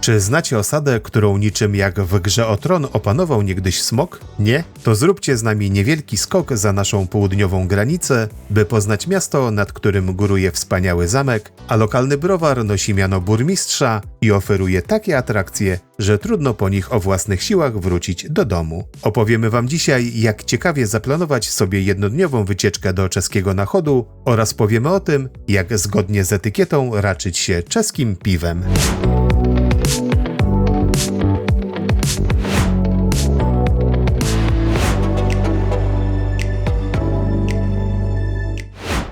Czy znacie osadę, którą niczym jak w Grze o Tron opanował niegdyś smok? Nie? To zróbcie z nami niewielki skok za naszą południową granicę, by poznać miasto, nad którym góruje wspaniały zamek, a lokalny browar nosi miano burmistrza i oferuje takie atrakcje, że trudno po nich o własnych siłach wrócić do domu. Opowiemy wam dzisiaj, jak ciekawie zaplanować sobie jednodniową wycieczkę do czeskiego Nachodu oraz powiemy o tym, jak zgodnie z etykietą raczyć się czeskim piwem.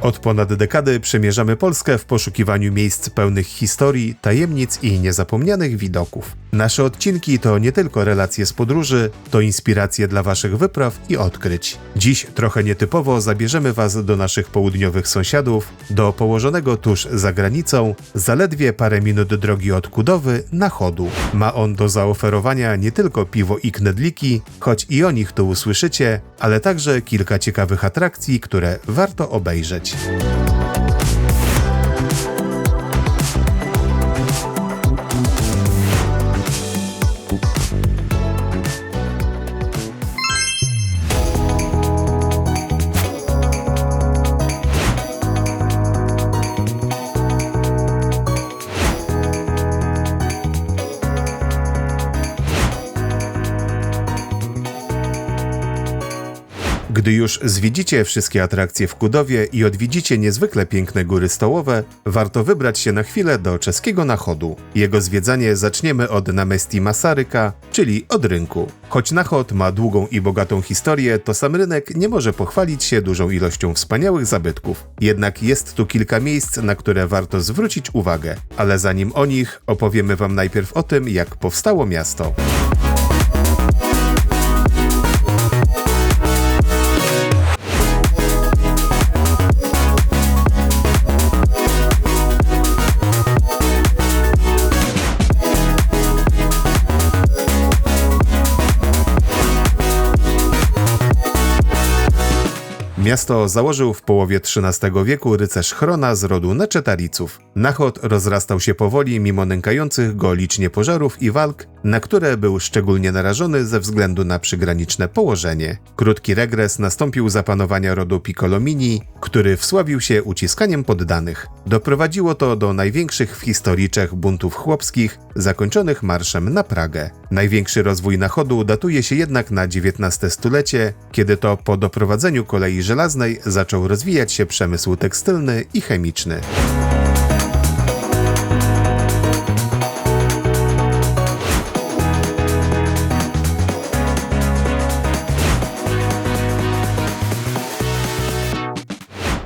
Od ponad dekady przemierzamy Polskę w poszukiwaniu miejsc pełnych historii, tajemnic i niezapomnianych widoków. Nasze odcinki to nie tylko relacje z podróży, to inspiracje dla waszych wypraw i odkryć. Dziś trochę nietypowo zabierzemy was do naszych południowych sąsiadów, do położonego tuż za granicą, zaledwie parę minut drogi od Kudowy, Nachodu. Ma on do zaoferowania nie tylko piwo i knedliki, choć i o nich tu usłyszycie, ale także kilka ciekawych atrakcji, które warto obejrzeć. Gdy już zwiedzicie wszystkie atrakcje w Kudowie i odwiedzicie niezwykle piękne góry stołowe, warto wybrać się na chwilę do czeskiego Nachodu. Jego zwiedzanie zaczniemy od Náměstí Masaryka, czyli od rynku. Choć Nachod ma długą i bogatą historię, to sam rynek nie może pochwalić się dużą ilością wspaniałych zabytków. Jednak jest tu kilka miejsc, na które warto zwrócić uwagę. Ale zanim o nich, opowiemy wam najpierw o tym, jak powstało miasto. Miasto założył w połowie XIII wieku rycerz Chrona z rodu Nečetariców. Nachod rozrastał się powoli mimo nękających go licznie pożarów i walk, na które był szczególnie narażony ze względu na przygraniczne położenie. Krótki regres nastąpił za panowania rodu Piccolomini, który wsławił się uciskaniem poddanych. Doprowadziło to do największych w historii Czech buntów chłopskich, zakończonych marszem na Pragę. Największy rozwój Nachodu datuje się jednak na XIX stulecie, kiedy to po doprowadzeniu kolei żelaznej zaczął rozwijać się przemysł tekstylny i chemiczny.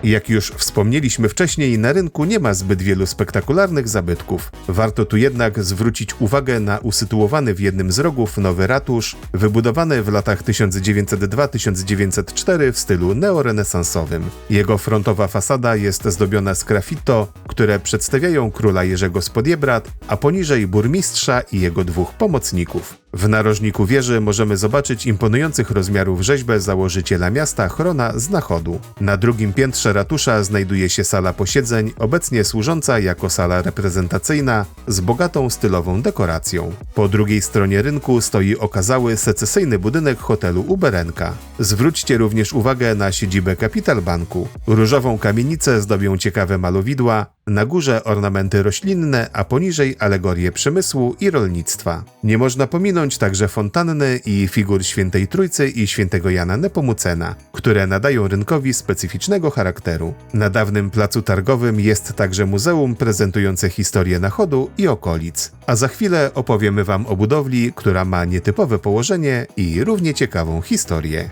Jak już wspomnieliśmy wcześniej, na rynku nie ma zbyt wielu spektakularnych zabytków. Warto tu jednak zwrócić uwagę na usytuowany w jednym z rogów nowy ratusz, wybudowany w latach 1902-1904 w stylu neorenesansowym. Jego frontowa fasada jest zdobiona sgraffito, które przedstawiają króla Jerzego z Podjebrat, a poniżej burmistrza i jego dwóch pomocników. W narożniku wieży możemy zobaczyć imponujących rozmiarów rzeźbę założyciela miasta Chrona z Nachodu. Na drugim piętrze ratusza znajduje się sala posiedzeń, obecnie służąca jako sala reprezentacyjna z bogatą stylową dekoracją. Po drugiej stronie rynku stoi okazały secesyjny budynek hotelu Uberenka. Zwróćcie również uwagę na siedzibę Capital Banku. Różową kamienicę zdobią ciekawe malowidła, na górze ornamenty roślinne, a poniżej alegorie przemysłu i rolnictwa. Nie można pominąć także fontanny i figur Świętej Trójcy i Świętego Jana Nepomucena, które nadają rynkowi specyficznego charakteru. Na dawnym placu targowym jest także muzeum prezentujące historię Nachodu i okolic. A za chwilę opowiemy wam o budowli, która ma nietypowe położenie i równie ciekawą historię.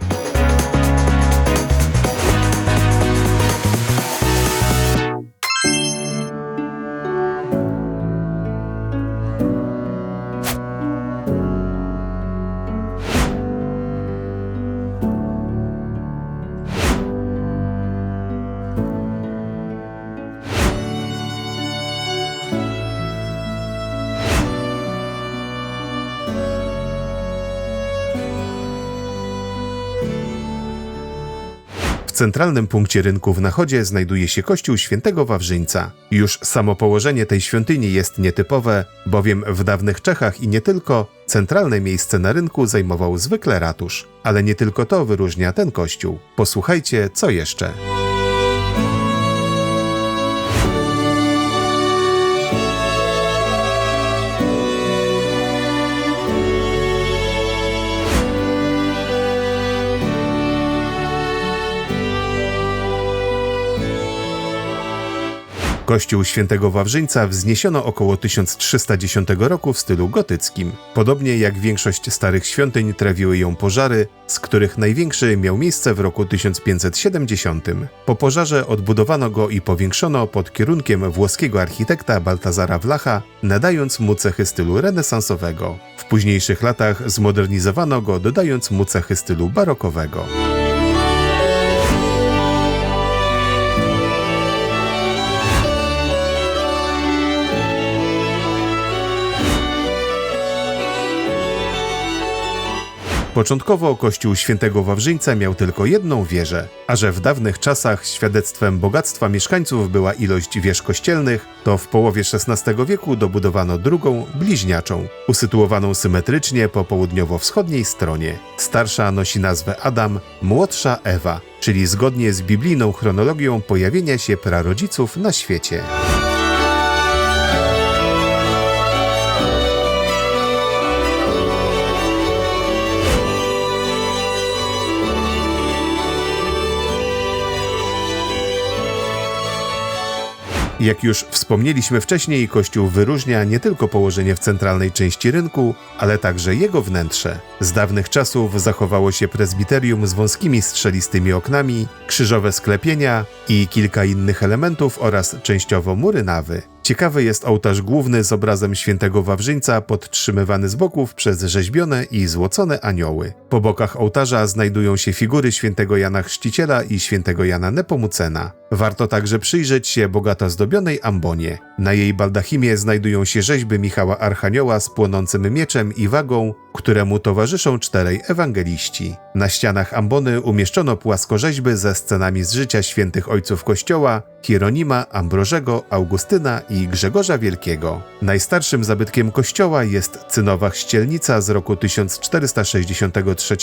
centralnym punkcie rynku w Nachodzie znajduje się kościół świętego Wawrzyńca. Już samo położenie tej świątyni jest nietypowe, bowiem w dawnych Czechach i nie tylko centralne miejsce na rynku zajmował zwykle ratusz. Ale nie tylko to wyróżnia ten kościół. Posłuchajcie, co jeszcze. Kościół świętego Wawrzyńca wzniesiono około 1310 roku w stylu gotyckim. Podobnie jak większość starych świątyń trawiły ją pożary, z których największy miał miejsce w roku 1570. Po pożarze odbudowano go i powiększono pod kierunkiem włoskiego architekta Baltazara Vlacha, nadając mu cechy stylu renesansowego. W późniejszych latach zmodernizowano go, dodając mu cechy stylu barokowego. Początkowo kościół świętego Wawrzyńca miał tylko jedną wieżę, a że w dawnych czasach świadectwem bogactwa mieszkańców była ilość wież kościelnych, to w połowie XVI wieku dobudowano drugą, bliźniaczą, usytuowaną symetrycznie po południowo-wschodniej stronie. Starsza nosi nazwę Adam, młodsza Ewa, czyli zgodnie z biblijną chronologią pojawienia się prarodziców na świecie. Jak już wspomnieliśmy wcześniej, kościół wyróżnia nie tylko położenie w centralnej części rynku, ale także jego wnętrze. Z dawnych czasów zachowało się prezbiterium z wąskimi strzelistymi oknami, krzyżowe sklepienia i kilka innych elementów oraz częściowo mury nawy. Ciekawy jest ołtarz główny z obrazem świętego Wawrzyńca podtrzymywany z boków przez rzeźbione i złocone anioły. Po bokach ołtarza znajdują się figury świętego Jana Chrzciciela i świętego Jana Nepomucena. Warto także przyjrzeć się bogato zdobionej ambonie. Na jej baldachimie znajdują się rzeźby Michała Archanioła z płonącym mieczem i wagą, któremu towarzyszą 4 ewangeliści. Na ścianach ambony umieszczono płaskorzeźby ze scenami z życia świętych ojców Kościoła, Hieronima, Ambrożego, Augustyna i Grzegorza Wielkiego. Najstarszym zabytkiem kościoła jest cynowa chrzcielnica z roku 1463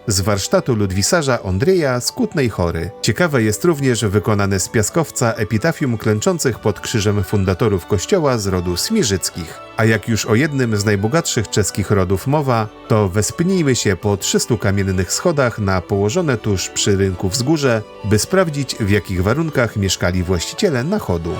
z warsztatu ludwisarza Ondrzeja z Kutnej Hory. Ciekawe jest również wykonane z piaskowca epitafium klęczących pod krzyżem fundatorów kościoła z rodu Smirzyckich. A jak już o jednym z najbogatszych czeskich rodów mowa, to wespnijmy się po 300 kamiennych schodach na położone tuż przy rynku wzgórze, by sprawdzić, w jakich warunkach mieszkali właściciele Nachodu.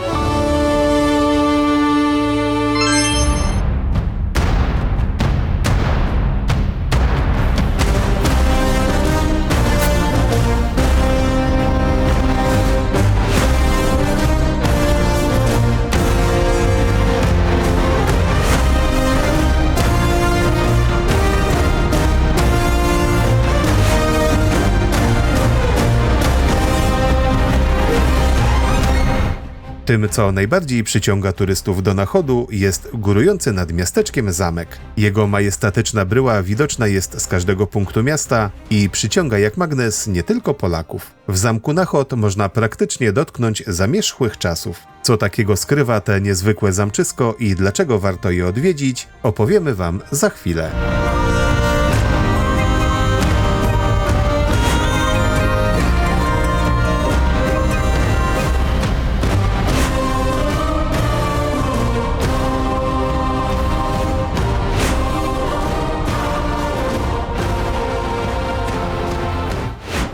Tym, co najbardziej przyciąga turystów do Nachodu, jest górujący nad miasteczkiem zamek. Jego majestatyczna bryła widoczna jest z każdego punktu miasta i przyciąga jak magnes nie tylko Polaków. W zamku Nachod można praktycznie dotknąć zamierzchłych czasów. Co takiego skrywa te niezwykłe zamczysko i dlaczego warto je odwiedzić, opowiemy Wam za chwilę.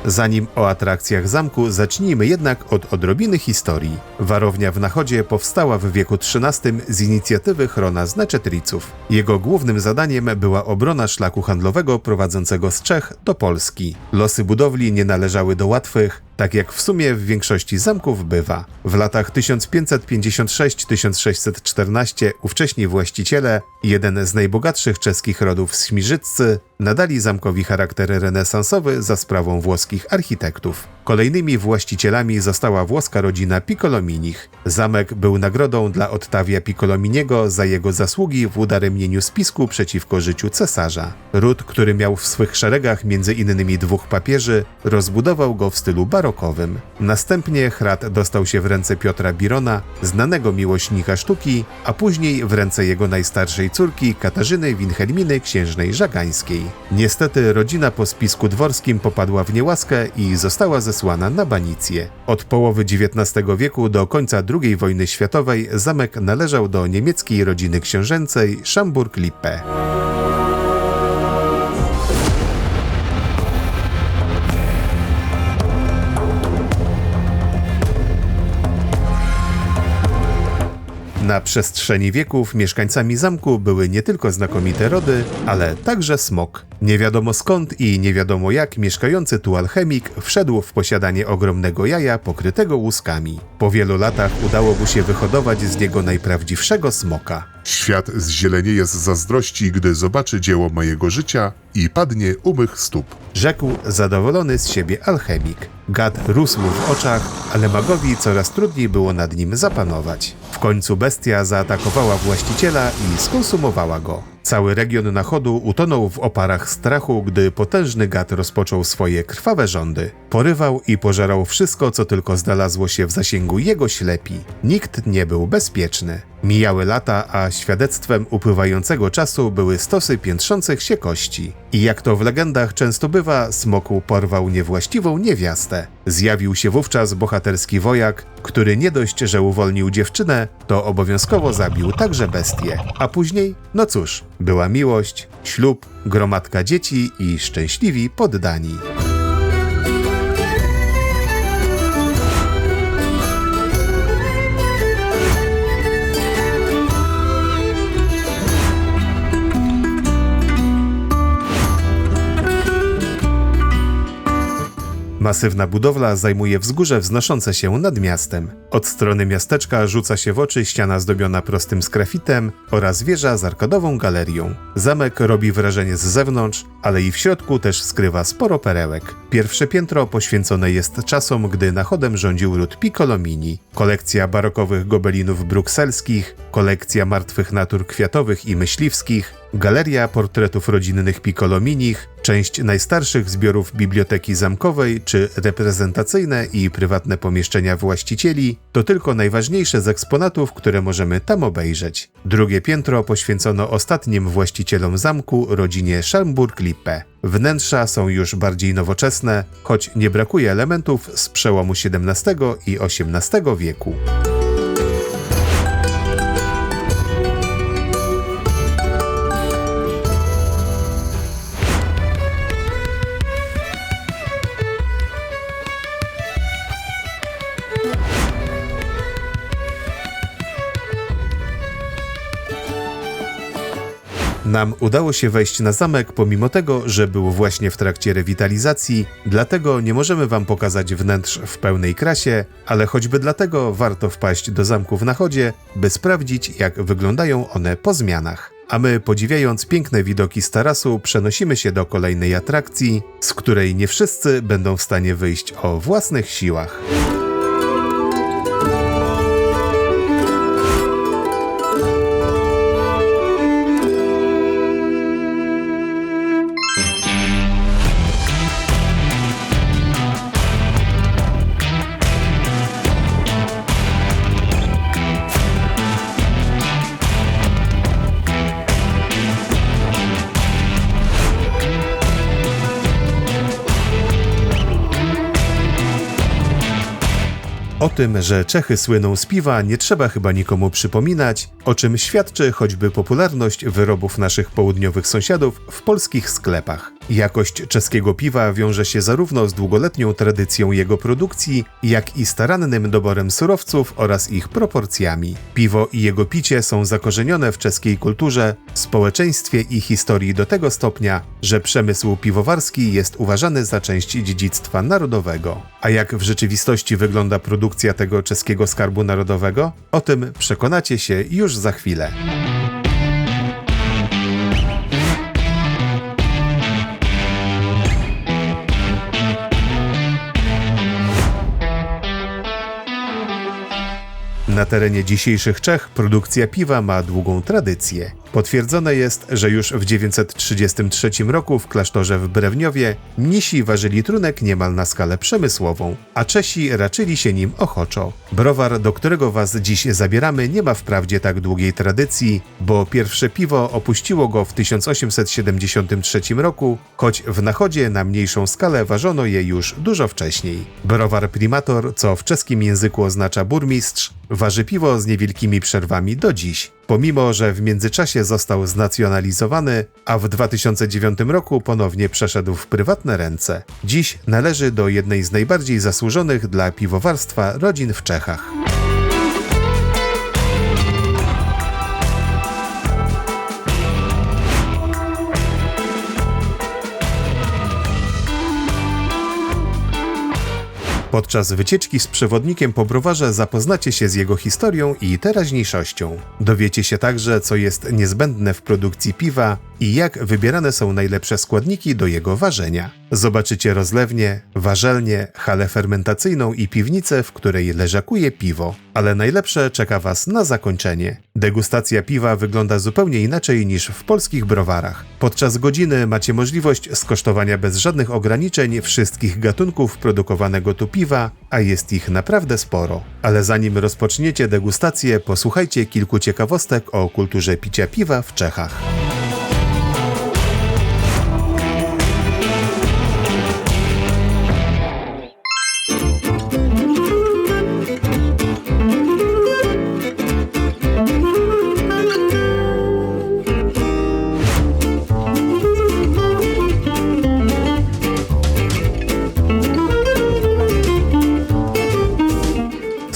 Zanim o atrakcjach zamku, zacznijmy jednak od odrobiny historii. Warownia w Nachodzie powstała w wieku XIII z inicjatywy Hrona z Neczetriców. Jego głównym zadaniem była obrona szlaku handlowego prowadzącego z Czech do Polski. Losy budowli nie należały do łatwych, tak jak w sumie w większości zamków bywa. W latach 1556-1614 ówcześni właściciele, jeden z najbogatszych czeskich rodów Smirzyccy, nadali zamkowi charakter renesansowy za sprawą włoskich architektów. Kolejnymi właścicielami została włoska rodzina Piccolominich. Zamek był nagrodą dla Ottavia Piccolominiego za jego zasługi w udaremnieniu spisku przeciwko życiu cesarza. Ród, który miał w swych szeregach m.in. 2 papieży, rozbudował go w stylu barokowym. Następnie Hrat dostał się w ręce Piotra Birona, znanego miłośnika sztuki, a później w ręce jego najstarszej córki Katarzyny Wilhelminy księżnej żagańskiej. Niestety rodzina po spisku dworskim popadła w niełaskę i została zesłana na banicję. Od połowy XIX wieku do końca II wojny światowej zamek należał do niemieckiej rodziny książęcej Schaumburg-Lippe. Na przestrzeni wieków mieszkańcami zamku były nie tylko znakomite rody, ale także smok. Nie wiadomo skąd i nie wiadomo jak mieszkający tu alchemik wszedł w posiadanie ogromnego jaja pokrytego łuskami. Po wielu latach udało mu się wyhodować z niego najprawdziwszego smoka. Świat zzielenieje z zazdrości, gdy zobaczy dzieło mojego życia i padnie u mych stóp. Rzekł zadowolony z siebie alchemik. Gad rósł w oczach, ale magowi coraz trudniej było nad nim zapanować. W końcu bestia zaatakowała właściciela i skonsumowała go. Cały region Nachodu utonął w oparach strachu, gdy potężny gad rozpoczął swoje krwawe rządy. Porywał i pożerał wszystko, co tylko znalazło się w zasięgu jego ślepi. Nikt nie był bezpieczny. Mijały lata, a świadectwem upływającego czasu były stosy piętrzących się kości. I jak to w legendach często bywa, smoku porwał niewłaściwą niewiastę. Zjawił się wówczas bohaterski wojak, który nie dość, że uwolnił dziewczynę, to obowiązkowo zabił także bestię. A później, no cóż, była miłość, ślub, gromadka dzieci i szczęśliwi poddani. Masywna budowla zajmuje wzgórze wznoszące się nad miastem. Od strony miasteczka rzuca się w oczy ściana zdobiona prostym sgrafitem oraz wieża z arkadową galerią. Zamek robi wrażenie z zewnątrz, ale i w środku też skrywa sporo perełek. Pierwsze piętro poświęcone jest czasom, gdy Nachodem rządził ród Piccolomini. Kolekcja barokowych gobelinów brukselskich, kolekcja martwych natur kwiatowych i myśliwskich, galeria portretów rodzinnych Piccolominich, część najstarszych zbiorów biblioteki zamkowej czy reprezentacyjne i prywatne pomieszczenia właścicieli to tylko najważniejsze z eksponatów, które możemy tam obejrzeć. Drugie piętro poświęcono ostatnim właścicielom zamku, rodzinie Schaumburg-Lippe. Wnętrza są już bardziej nowoczesne, choć nie brakuje elementów z przełomu XVII i XVIII wieku. Nam udało się wejść na zamek pomimo tego, że był właśnie w trakcie rewitalizacji, dlatego nie możemy wam pokazać wnętrz w pełnej krasie, ale choćby dlatego warto wpaść do zamku w Nachodzie, by sprawdzić, jak wyglądają one po zmianach. A my, podziwiając piękne widoki z tarasu, przenosimy się do kolejnej atrakcji, z której nie wszyscy będą w stanie wyjść o własnych siłach. O tym, że Czechy słyną z piwa, nie trzeba chyba nikomu przypominać, o czym świadczy choćby popularność wyrobów naszych południowych sąsiadów w polskich sklepach. Jakość czeskiego piwa wiąże się zarówno z długoletnią tradycją jego produkcji, jak i starannym doborem surowców oraz ich proporcjami. Piwo i jego picie są zakorzenione w czeskiej kulturze, społeczeństwie i historii do tego stopnia, że przemysł piwowarski jest uważany za część dziedzictwa narodowego. A jak w rzeczywistości wygląda produkcja tego czeskiego skarbu narodowego? O tym przekonacie się już za chwilę. Na terenie dzisiejszych Czech produkcja piwa ma długą tradycję. Potwierdzone jest, że już w 933 roku w klasztorze w Brewniowie mnisi ważyli trunek niemal na skalę przemysłową, a Czesi raczyli się nim ochoczo. Browar, do którego Was dziś zabieramy, nie ma wprawdzie tak długiej tradycji, bo pierwsze piwo opuściło go w 1873 roku, choć w Nachodzie na mniejszą skalę ważono je już dużo wcześniej. Browar Primator, co w czeskim języku oznacza burmistrz, waży piwo z niewielkimi przerwami do dziś. Pomimo że w międzyczasie został znacjonalizowany, a w 2009 roku ponownie przeszedł w prywatne ręce. Dziś należy do jednej z najbardziej zasłużonych dla piwowarstwa rodzin w Czechach. Podczas wycieczki z przewodnikiem po browarze zapoznacie się z jego historią i teraźniejszością. Dowiecie się także, co jest niezbędne w produkcji piwa i jak wybierane są najlepsze składniki do jego ważenia. Zobaczycie rozlewnię, warzelnię, halę fermentacyjną i piwnicę, w której leżakuje piwo. Ale najlepsze czeka Was na zakończenie. Degustacja piwa wygląda zupełnie inaczej niż w polskich browarach. Podczas godziny macie możliwość skosztowania bez żadnych ograniczeń wszystkich gatunków produkowanego tu piwa, a jest ich naprawdę sporo. Ale zanim rozpoczniecie degustację, posłuchajcie kilku ciekawostek o kulturze picia piwa w Czechach.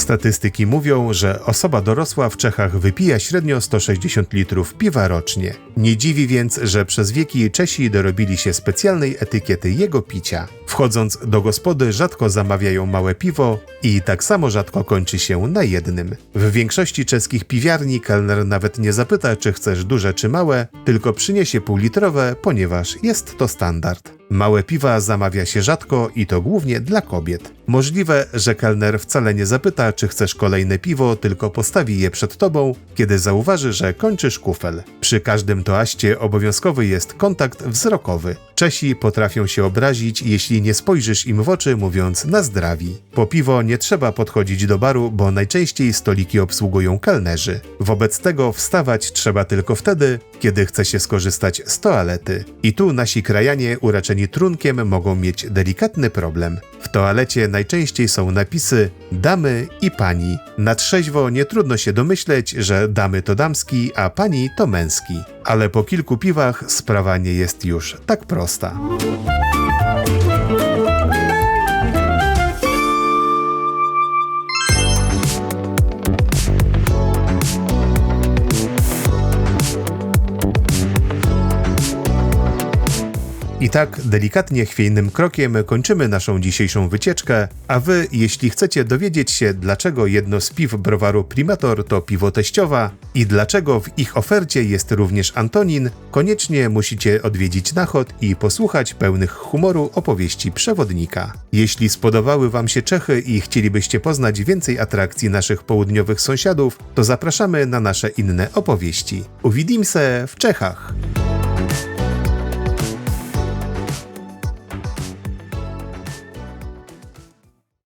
Statystyki mówią, że osoba dorosła w Czechach wypija średnio 160 litrów piwa rocznie. Nie dziwi więc, że przez wieki Czesi dorobili się specjalnej etykiety jego picia. Wchodząc do gospody rzadko zamawiają małe piwo i tak samo rzadko kończy się na jednym. W większości czeskich piwiarni kelner nawet nie zapyta, czy chcesz duże czy małe, tylko przyniesie półlitrowe, ponieważ jest to standard. Małe piwa zamawia się rzadko i to głównie dla kobiet. Możliwe, że kelner wcale nie zapyta, czy chcesz kolejne piwo, tylko postawi je przed tobą, kiedy zauważy, że kończysz kufel. Przy każdym toaście obowiązkowy jest kontakt wzrokowy. Czesi potrafią się obrazić, jeśli nie spojrzysz im w oczy, mówiąc na zdrawi. Po piwo nie trzeba podchodzić do baru, bo najczęściej stoliki obsługują kelnerzy. Wobec tego wstawać trzeba tylko wtedy, kiedy chce się skorzystać z toalety. I tu nasi krajanie uraczeni trunkiem mogą mieć delikatny problem. W toalecie najczęściej są napisy damy i pani. Na trzeźwo nie trudno się domyśleć, że damy to damski, a pani to męski. Ale po kilku piwach sprawa nie jest już tak prosta. I tak delikatnie chwiejnym krokiem kończymy naszą dzisiejszą wycieczkę, a Wy, jeśli chcecie dowiedzieć się, dlaczego jedno z piw browaru Primator to piwo teściowa i dlaczego w ich ofercie jest również Antonin, koniecznie musicie odwiedzić Nachod i posłuchać pełnych humoru opowieści przewodnika. Jeśli spodobały Wam się Czechy i chcielibyście poznać więcej atrakcji naszych południowych sąsiadów, to zapraszamy na nasze inne opowieści. Uwidzimy się w Czechach!